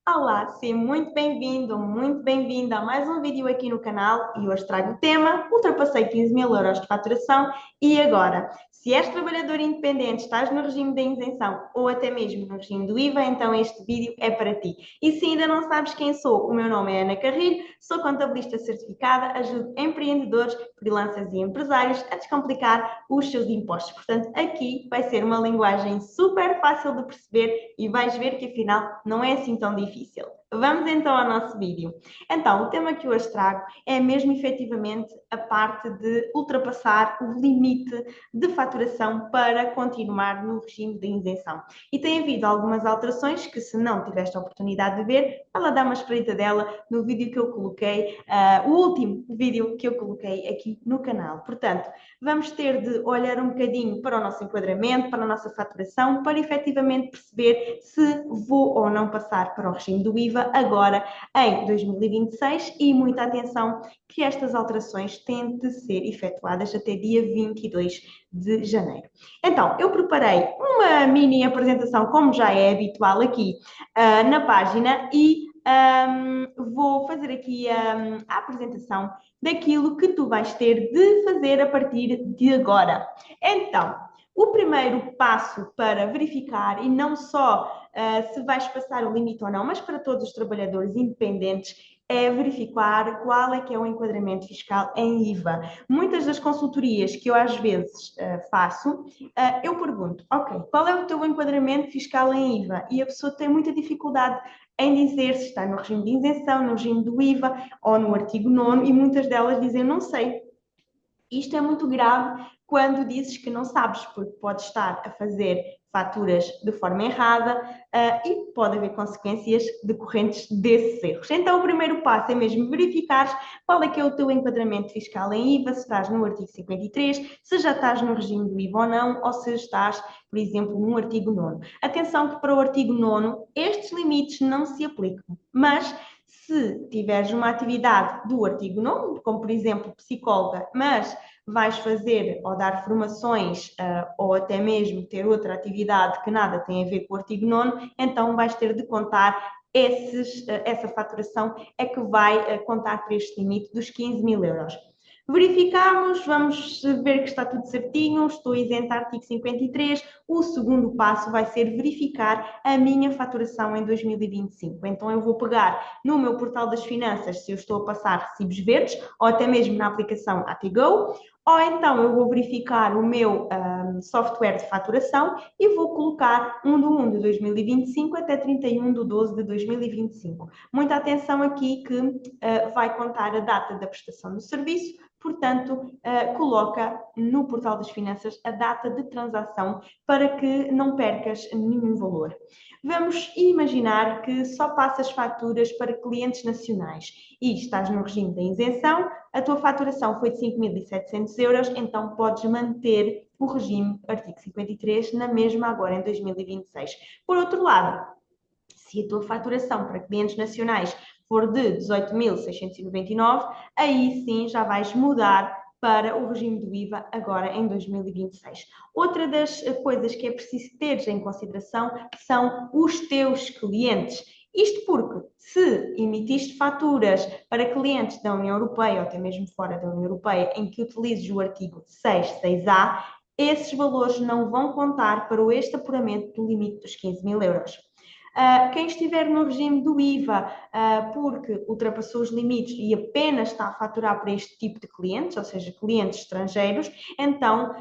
Olá, seja muito bem-vindo, muito bem-vinda a mais um vídeo aqui no canal e hoje trago o tema ultrapassei 15 mil euros de faturação e agora? Se és trabalhador independente, estás no regime da isenção ou até mesmo no regime do IVA, então este vídeo é para ti. E se ainda não sabes quem sou, o meu nome é Ana Carrilho, sou contabilista certificada, ajudo empreendedores, freelancers e empresários a descomplicar os seus impostos. Portanto, aqui vai ser uma linguagem super fácil de perceber e vais ver que afinal não é assim tão difícil. Vamos então ao nosso vídeo. Então, o tema que hoje trago é mesmo efetivamente a parte de ultrapassar o limite de faturação para continuar no regime de isenção. E tem havido algumas alterações que, se não tiveste a oportunidade de ver, ela dá uma espreita dela no vídeo que eu coloquei, o último vídeo que eu coloquei aqui no canal. Portanto, vamos ter de olhar um bocadinho para o nosso enquadramento, para a nossa faturação, para efetivamente perceber se vou ou não passar para o regime do IVA agora em 2026 e muita atenção que estas alterações têm de ser efetuadas até dia 22 de janeiro. Então, eu preparei uma mini apresentação, como já é habitual aqui na página, e vou fazer aqui a apresentação daquilo que tu vais ter de fazer a partir de agora. Então, o primeiro passo para verificar, e não só se vais passar o limite ou não, mas para todos os trabalhadores independentes, é verificar qual é que é o enquadramento fiscal em IVA. Muitas das consultorias que eu às vezes faço, eu pergunto, ok, qual é o teu enquadramento fiscal em IVA? E a pessoa tem muita dificuldade em dizer se está no regime de isenção, no regime do IVA ou no artigo 9º, e muitas delas dizem não sei. Isto é muito grave quando dizes que não sabes, porque podes estar a fazer faturas de forma errada e pode haver consequências decorrentes desses erros. Então, o primeiro passo é mesmo verificar qual é que é o teu enquadramento fiscal em IVA, se estás no artigo 53, se já estás no regime do IVA ou não, ou se estás, por exemplo, no artigo 9º. Atenção que para o artigo 9º estes limites não se aplicam, mas se tiveres uma atividade do artigo 9º, como por exemplo psicóloga, mas vais fazer ou dar formações ou até mesmo ter outra atividade que nada tem a ver com o artigo 9º, então vais ter de contar essa faturação é que vai contar para este limite dos 15 mil euros. Verificamos, vamos ver que está tudo certinho, estou isenta artigo 53. O segundo passo vai ser verificar a minha faturação em 2025. Então eu vou pegar no meu portal das finanças se eu estou a passar recibos verdes ou até mesmo na aplicação AtiGo, ou então eu vou verificar o meu software de faturação e vou colocar 1 de 1 de 2025 até 31 de 12 de 2025. Muita atenção aqui que vai contar a data da prestação do serviço, portanto, coloca no portal das finanças a data de transação para que não percas nenhum valor. Vamos imaginar que só passas faturas para clientes nacionais e estás no regime da isenção, a tua faturação foi de 5.700 euros, então podes manter o regime artigo 53 na mesma agora em 2026. Por outro lado, se a tua faturação para clientes nacionais for de 18.699, aí sim já vais mudar para o regime do IVA agora em 2026. Outra das coisas que é preciso teres em consideração são os teus clientes. Isto porque, se emitiste faturas para clientes da União Europeia ou até mesmo fora da União Europeia em que utilizes o artigo 6.6a, esses valores não vão contar para este apuramento do limite dos 15 mil euros. Quem estiver no regime do IVA porque ultrapassou os limites e apenas está a faturar para este tipo de clientes, ou seja, clientes estrangeiros, então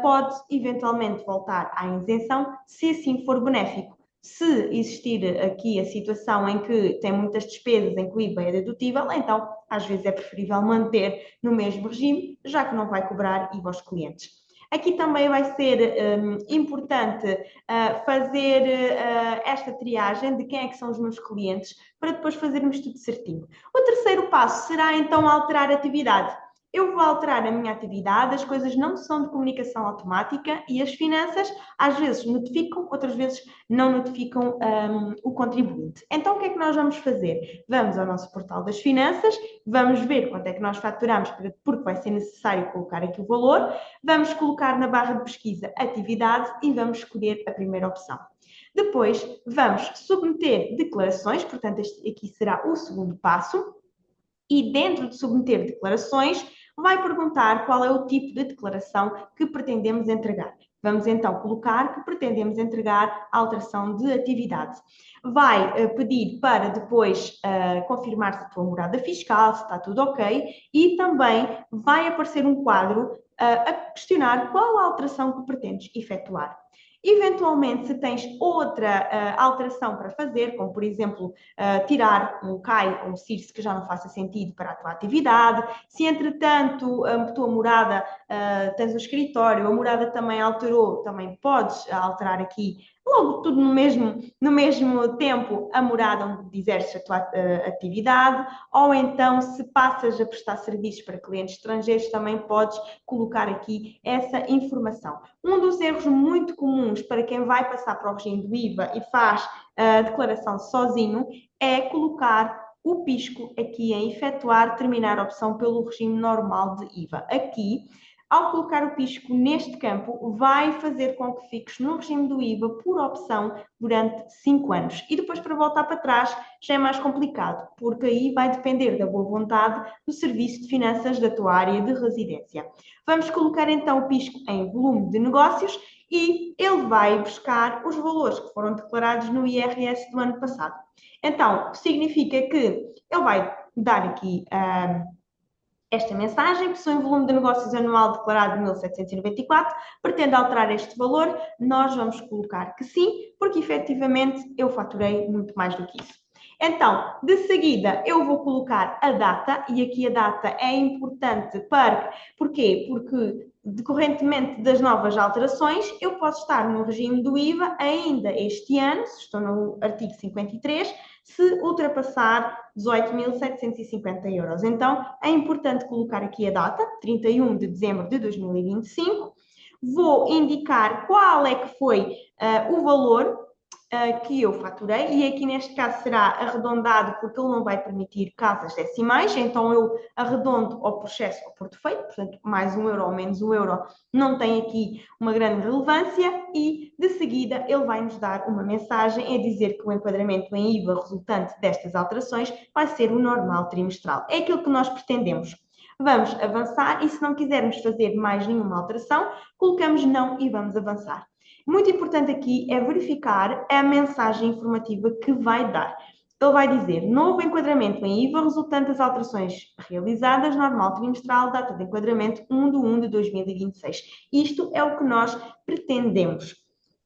pode eventualmente voltar à isenção, se assim for benéfico. Se existir aqui a situação em que tem muitas despesas em que o IVA é dedutível, então às vezes é preferível manter no mesmo regime, já que não vai cobrar IVA aos clientes. Aqui também vai ser importante fazer esta triagem de quem é que são os meus clientes para depois fazermos tudo certinho. O terceiro passo será então alterar a atividade. eu vou alterar a minha atividade, as coisas não são de comunicação automática e as finanças às vezes notificam, outras vezes não notificam o contribuinte. Então, o que é que nós vamos fazer? Vamos ao nosso portal das finanças, vamos ver quanto é que nós faturamos, porque vai ser necessário colocar aqui o valor, vamos colocar na barra de pesquisa atividade e vamos escolher a primeira opção. Depois, vamos submeter declarações, portanto, este aqui será o segundo passo, e dentro de submeter declarações, vai perguntar qual é o tipo de declaração que pretendemos entregar. Vamos então colocar que pretendemos entregar a alteração de atividade. Vai pedir para depois confirmar se a tua morada fiscal, se está tudo ok, e também vai aparecer um quadro a questionar qual a alteração que pretendes efetuar. Eventualmente, se tens outra alteração para fazer, como por exemplo tirar um CAI ou um CIRS que já não faça sentido para a tua atividade, se entretanto a tua morada, tens um escritório, a morada também alterou, também podes alterar aqui logo tudo no mesmo tempo a morada onde exerces a tua atividade, ou então se passas a prestar serviços para clientes estrangeiros, também podes colocar aqui essa informação. Um dos erros muito comuns para quem vai passar para o regime do IVA e faz a declaração sozinho é colocar o pisco aqui em efetuar, terminar a opção pelo regime normal de IVA. Aqui, ao colocar o pisco neste campo, vai fazer com que fiques no regime do IVA por opção durante 5 anos. E depois, para voltar para trás, já é mais complicado, porque aí vai depender da boa vontade do Serviço de Finanças da tua área de residência. Vamos colocar então o pisco em volume de negócios e ele vai buscar os valores que foram declarados no IRS do ano passado. Então, significa que ele vai dar aqui esta mensagem, possui um volume de negócios anual declarado de 1.794, pretende alterar este valor, nós vamos colocar que sim, porque efetivamente eu faturei muito mais do que isso. Então, de seguida, eu vou colocar a data, e aqui a data é importante porquê? Porque, decorrentemente das novas alterações, eu posso estar no regime do IVA ainda este ano, se estou no artigo 53, se ultrapassar 18.750 euros. Então, é importante colocar aqui a data, 31 de dezembro de 2025. Vou indicar qual é que foi o valor que eu faturei, e aqui neste caso será arredondado porque ele não vai permitir casas decimais, então eu arredondo ao por excesso ou por defeito, portanto mais um euro ou menos um euro não tem aqui uma grande relevância, e de seguida ele vai nos dar uma mensagem a dizer que o enquadramento em IVA resultante destas alterações vai ser o normal trimestral. É aquilo que nós pretendemos. Vamos avançar e se não quisermos fazer mais nenhuma alteração, colocamos não e vamos avançar. Muito importante aqui é verificar a mensagem informativa que vai dar. Ele vai dizer, novo enquadramento em IVA resultante das alterações realizadas, normal trimestral, data de enquadramento 1 de 1 de 2026. Isto é o que nós pretendemos.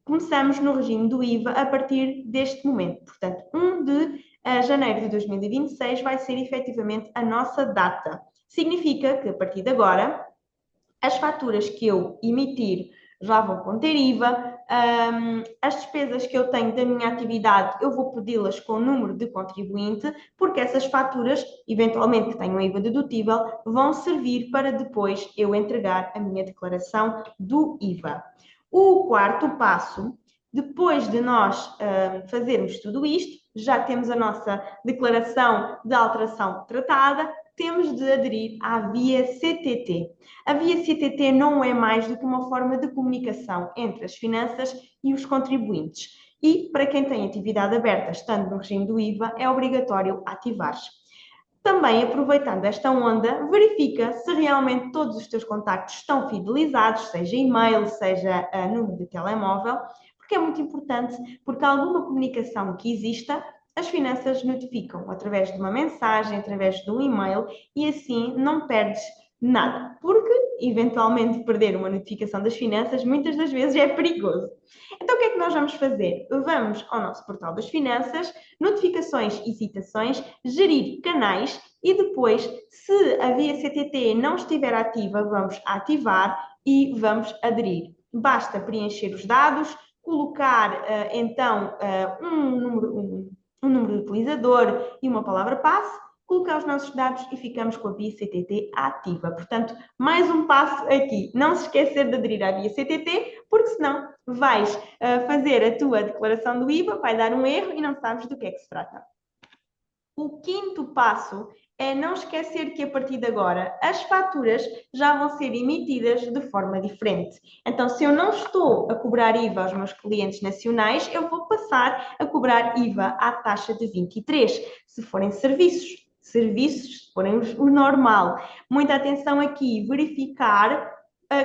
Começamos no regime do IVA a partir deste momento. Portanto, 1 de janeiro de 2026 vai ser efetivamente a nossa data. Significa que, a partir de agora, as faturas que eu emitir já vão conter IVA, as despesas que eu tenho da minha atividade, eu vou pedi-las com o número de contribuinte, porque essas faturas, eventualmente que tenham IVA dedutível, vão servir para depois eu entregar a minha declaração do IVA. O quarto passo, depois de nós fazermos tudo isto, já temos a nossa declaração de alteração tratada, temos de aderir à via CTT. A via CTT não é mais do que uma forma de comunicação entre as finanças e os contribuintes. E, para quem tem atividade aberta, estando no regime do IVA, é obrigatório ativar-se. Também, aproveitando esta onda, verifica se realmente todos os teus contactos estão fidelizados, seja e-mail, seja número de telemóvel, porque é muito importante, porque alguma comunicação que exista, as finanças notificam através de uma mensagem, através de um e-mail, e assim não perdes nada, porque eventualmente perder uma notificação das finanças muitas das vezes é perigoso. Então o que é que nós vamos fazer? Vamos ao nosso portal das finanças, notificações e citações, gerir canais e depois, se a via CTT não estiver ativa, vamos ativar e vamos aderir. Basta preencher os dados, colocar então um número de utilizador e uma palavra passe, colocar os nossos dados e ficamos com a Via CTT ativa. Portanto, mais um passo aqui. Não se esquecer de aderir à Via CTT, porque senão vais fazer a tua declaração do IVA, vai dar um erro e não sabes do que é que se trata. O quinto passo é não esquecer que a partir de agora as faturas já vão ser emitidas de forma diferente. Então, se eu não estou a cobrar IVA aos meus clientes nacionais, eu vou passar a cobrar IVA à taxa de 23, se forem serviços. Serviços, se forem o normal. Muita atenção aqui, verificar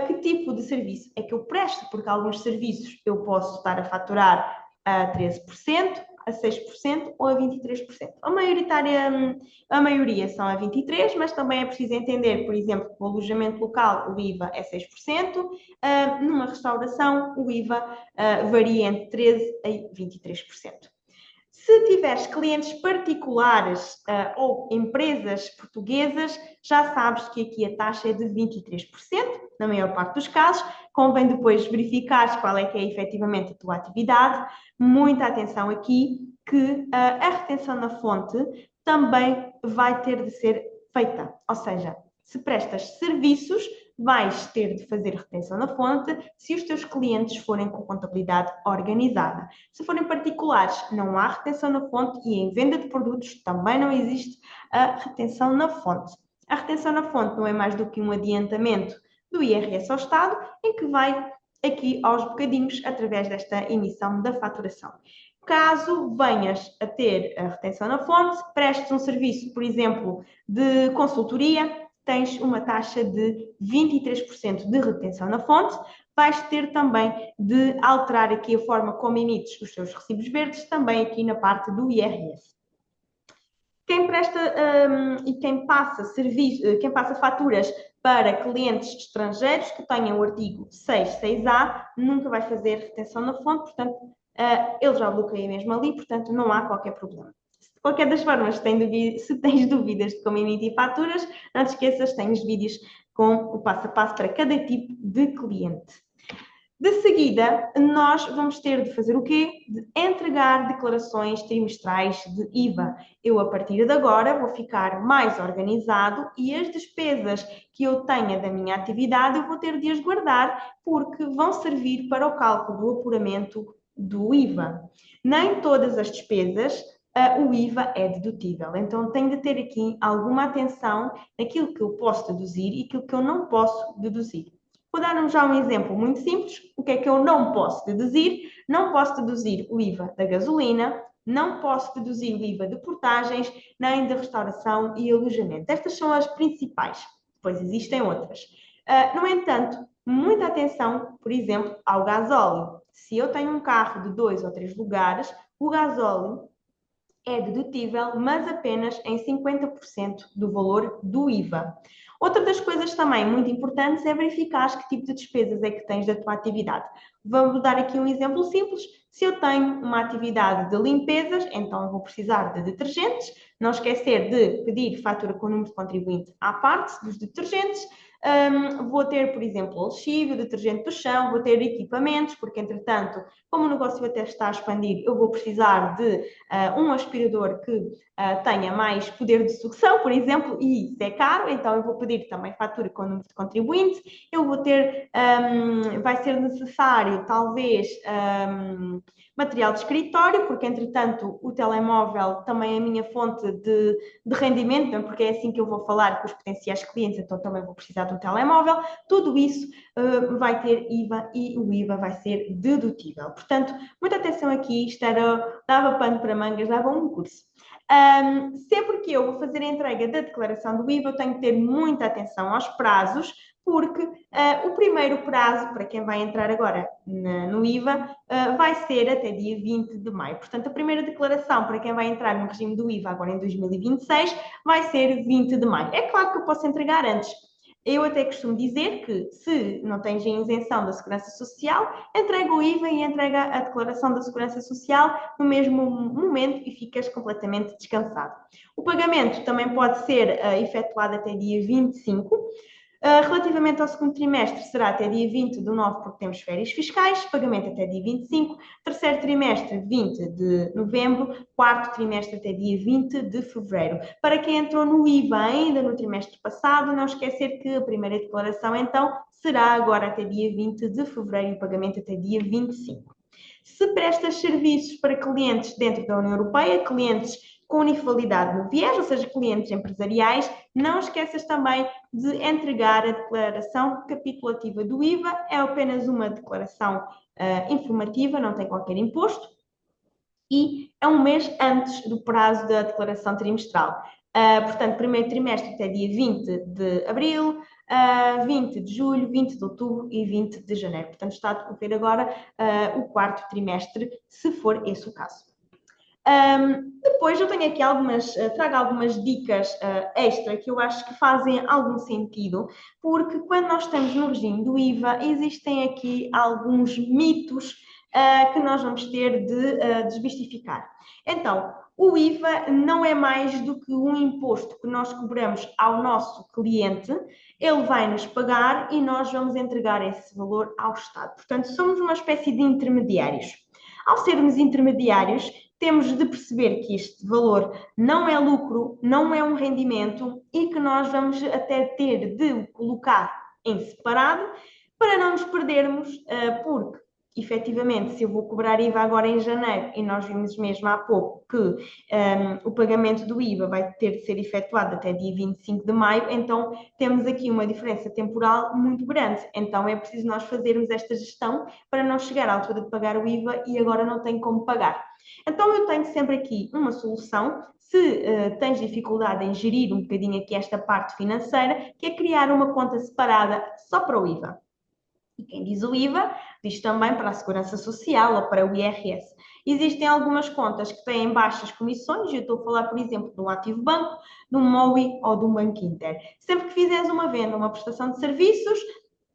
que tipo de serviço é que eu presto, porque alguns serviços eu posso estar a faturar a 13%, a 6% ou a 23%. A maioria são a 23%, mas também é preciso entender, por exemplo, que o alojamento local, o IVA é 6%, numa restauração, o IVA varia entre 13% a 23%. Se tiveres clientes particulares ou empresas portuguesas, já sabes que aqui a taxa é de 23%, na maior parte dos casos. Convém depois verificar qual é que é efetivamente a tua atividade. Muita atenção aqui que a retenção na fonte também vai ter de ser feita. Ou seja, se prestas serviços, vais ter de fazer retenção na fonte se os teus clientes forem com contabilidade organizada. Se forem particulares, não há retenção na fonte e em venda de produtos também não existe a retenção na fonte. A retenção na fonte não é mais do que um adiantamento do IRS ao Estado, em que vai aqui aos bocadinhos através desta emissão da faturação. Caso venhas a ter a retenção na fonte, prestes um serviço, por exemplo, de consultoria, tens uma taxa de 23% de retenção na fonte, vais ter também de alterar aqui a forma como emites os teus recibos verdes, também aqui na parte do IRS. Quem presta e quem passa faturas para clientes estrangeiros que tenham o artigo 6.6a, nunca vai fazer retenção na fonte, portanto, ele já bloqueia mesmo ali, portanto, não há qualquer problema. De qualquer das formas, se tens dúvidas de como emitir faturas, não te esqueças, tens vídeos com o passo a passo para cada tipo de cliente. De seguida, nós vamos ter de fazer o quê? De entregar declarações trimestrais de IVA. Eu, a partir de agora, vou ficar mais organizado e as despesas que eu tenha da minha atividade eu vou ter de as guardar porque vão servir para o cálculo do apuramento do IVA. Nem todas as despesas o IVA é dedutível. Então, tenho de ter aqui alguma atenção naquilo que eu posso deduzir e aquilo que eu não posso deduzir. Vou dar já um exemplo muito simples. O que é que eu não posso deduzir? Não posso deduzir o IVA da gasolina, não posso deduzir o IVA de portagens, nem da restauração e alojamento. Estas são as principais, depois existem outras. No entanto, muita atenção, por exemplo, ao gasóleo. Se eu tenho um carro de 2 ou 3 lugares, o gasóleo é dedutível, mas apenas em 50% do valor do IVA. Outra das coisas também muito importantes é verificar que tipo de despesas é que tens da tua atividade. Vamos dar aqui um exemplo simples. Se eu tenho uma atividade de limpezas, então vou precisar de detergentes. Não esquecer de pedir fatura com o número de contribuinte à parte dos detergentes. Vou ter, por exemplo, lexívio, detergente do chão, vou ter equipamentos, porque, entretanto, como o negócio até está a expandir, eu vou precisar de um aspirador que tenha mais poder de sucção, por exemplo, e isso é caro, então eu vou pedir também fatura com o número de contribuinte. Eu vou ter, vai ser necessário, talvez, material de escritório, porque, entretanto, o telemóvel também é a minha fonte de rendimento, porque é assim que eu vou falar com os potenciais clientes, então também vou precisar de um telemóvel. Tudo isso vai ter IVA e o IVA vai ser dedutível. Portanto, muita atenção aqui, isto dava pano para mangas, dava um curso. Sempre que eu vou fazer a entrega da declaração do IVA, eu tenho que ter muita atenção aos prazos, porque o primeiro prazo, para quem vai entrar agora no IVA, vai ser até dia 20 de maio. Portanto, a primeira declaração para quem vai entrar no regime do IVA agora em 2026 vai ser 20 de maio. É claro que eu posso entregar antes. Eu até costumo dizer que, se não tens a isenção da Segurança Social, entrega o IVA e entrega a declaração da Segurança Social no mesmo momento e ficas completamente descansado. O pagamento também pode ser efetuado até dia 25. Relativamente ao segundo trimestre, será até dia 20 do 9, porque temos férias fiscais, pagamento até dia 25, terceiro trimestre, 20 de novembro, quarto trimestre até dia 20 de fevereiro. Para quem entrou no IVA ainda no trimestre passado, não esquecer que a primeira declaração, então, será agora até dia 20 de fevereiro e o pagamento até dia 25. Se prestas serviços para clientes dentro da União Europeia, clientes com uniformidade no viés, ou seja, clientes empresariais, não esqueças também de entregar a declaração recapitulativa do IVA. É apenas uma declaração informativa, não tem qualquer imposto, e é um mês antes do prazo da declaração trimestral. Portanto, primeiro trimestre até dia 20 de abril, 20 de julho, 20 de outubro e 20 de janeiro. Portanto, está a decorrer agora o quarto trimestre, se for esse o caso. Depois eu tenho aqui trago algumas dicas extra que eu acho que fazem algum sentido, porque quando nós estamos no regime do IVA, existem aqui alguns mitos que nós vamos ter de desmistificar. Então, o IVA não é mais do que um imposto que nós cobramos ao nosso cliente, ele vai nos pagar e nós vamos entregar esse valor ao Estado. Portanto, somos uma espécie de intermediários. Ao sermos intermediários, temos de perceber que este valor não é lucro, não é um rendimento e que nós vamos até ter de o colocar em separado para não nos perdermos, porque efetivamente, se eu vou cobrar IVA agora em janeiro e nós vimos mesmo há pouco que o pagamento do IVA vai ter de ser efetuado até dia 25 de maio, então temos aqui uma diferença temporal muito grande. Então é preciso nós fazermos esta gestão para não chegar à altura de pagar o IVA e agora não tenho como pagar. Então eu tenho sempre aqui uma solução, se tens dificuldade em gerir um bocadinho aqui esta parte financeira, que é criar uma conta separada só para o IVA. E quem diz o IVA, diz também para a Segurança Social ou para o IRS. Existem algumas contas que têm baixas comissões, eu estou a falar, por exemplo, do Ativo Banco, do MOI ou do Banco Inter. Sempre que fizeres uma venda, uma prestação de serviços,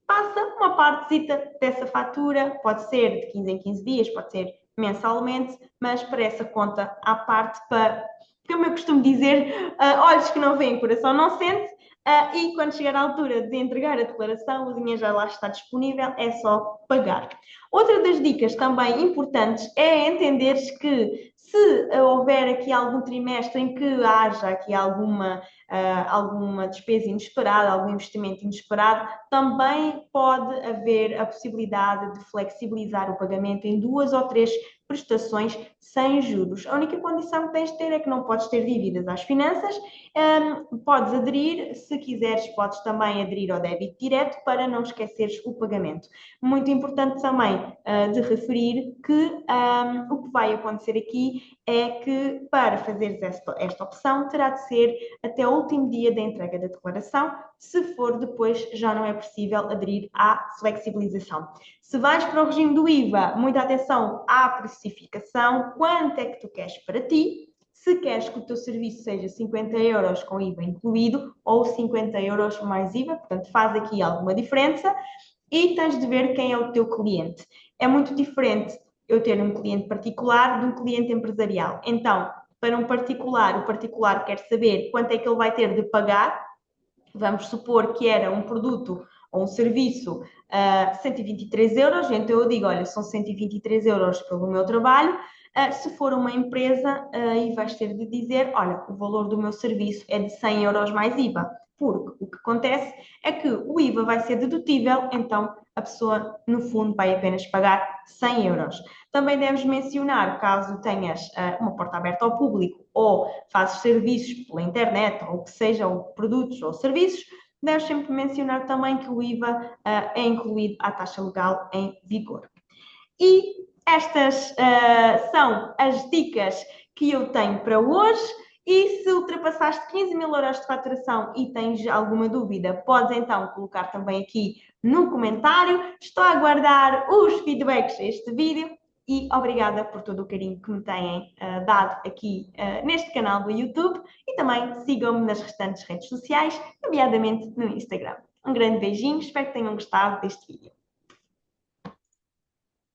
passa uma partezita dessa fatura, pode ser de 15 em 15 dias, pode ser mensalmente, mas para essa conta à parte, para, como eu costumo dizer, olhos que não veem, coração não sente, e quando chegar à altura de entregar a declaração, o dinheiro já lá está disponível, é só pagar. Outra das dicas também importantes é entenderes que se houver aqui algum trimestre em que haja aqui alguma despesa inesperada, algum investimento inesperado, também pode haver a possibilidade de flexibilizar o pagamento em 2 ou 3 prestações sem juros. A única condição que tens de ter é que não podes ter dívidas às finanças, podes aderir, se quiseres podes também aderir ao débito direto para não esqueceres o pagamento. Muito importante também de referir que o que vai acontecer aqui é que para fazeres esta opção terá de ser até o último dia da entrega da declaração, se for depois já não é possível aderir à flexibilização. Se vais para o regime do IVA, muita atenção à precificação, quanto é que tu queres para ti, se queres que o teu serviço seja 50 euros com IVA incluído ou 50 euros mais IVA, portanto faz aqui alguma diferença e tens de ver quem é o teu cliente. É muito diferente eu ter um cliente particular de um cliente empresarial. Então, para um particular, o particular quer saber quanto é que ele vai ter de pagar. Vamos supor que era um produto ou um serviço 123 euros, então eu digo, olha, são 123 euros pelo meu trabalho. Se for uma empresa, aí vais ter de dizer, olha, o valor do meu serviço é de 100 euros mais IVA. Porque o que acontece é que o IVA vai ser dedutível, então a pessoa, no fundo, vai apenas pagar 100 euros. Também deves mencionar, caso tenhas uma porta aberta ao público ou fazes serviços pela internet, ou que sejam produtos ou serviços, deves sempre mencionar também que o IVA é incluído à taxa legal em vigor. E estas são as dicas que eu tenho para hoje. E se ultrapassaste 15 mil euros de faturação e tens alguma dúvida, podes então colocar também aqui no comentário. Estou a aguardar os feedbacks deste vídeo e obrigada por todo o carinho que me têm dado aqui neste canal do YouTube e também sigam-me nas restantes redes sociais, nomeadamente no Instagram. Um grande beijinho, espero que tenham gostado deste vídeo.